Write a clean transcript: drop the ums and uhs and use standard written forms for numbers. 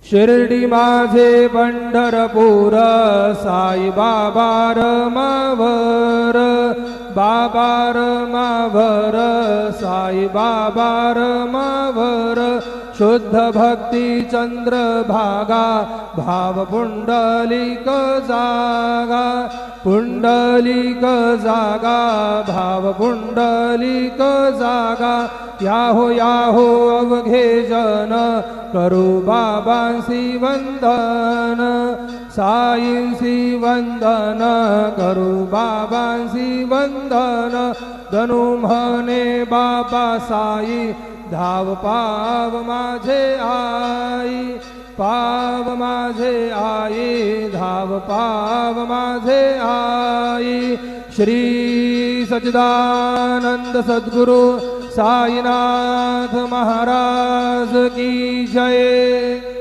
शिर्डी माझे पंढरपूर साई बाबा रमावर, बाबा रमावर साई बाबा रमावर, शुद्ध भक्ती चंद्रभागा भाव पुंडलिक जागा, पुंडलिक जागा भाव पुंडलिक जागा, याहो याहो अवघे जन करू बाबांसी वंदन, साईंसी वंदन करू बाबांसी वंदन, जणू म्हणे बाबा साई धाव पाव माझे आई, पाव माझे आई धाव पाव माझे आई। श्री सच्चिदानंद सद्गुरु साईनाथ महाराज की जय।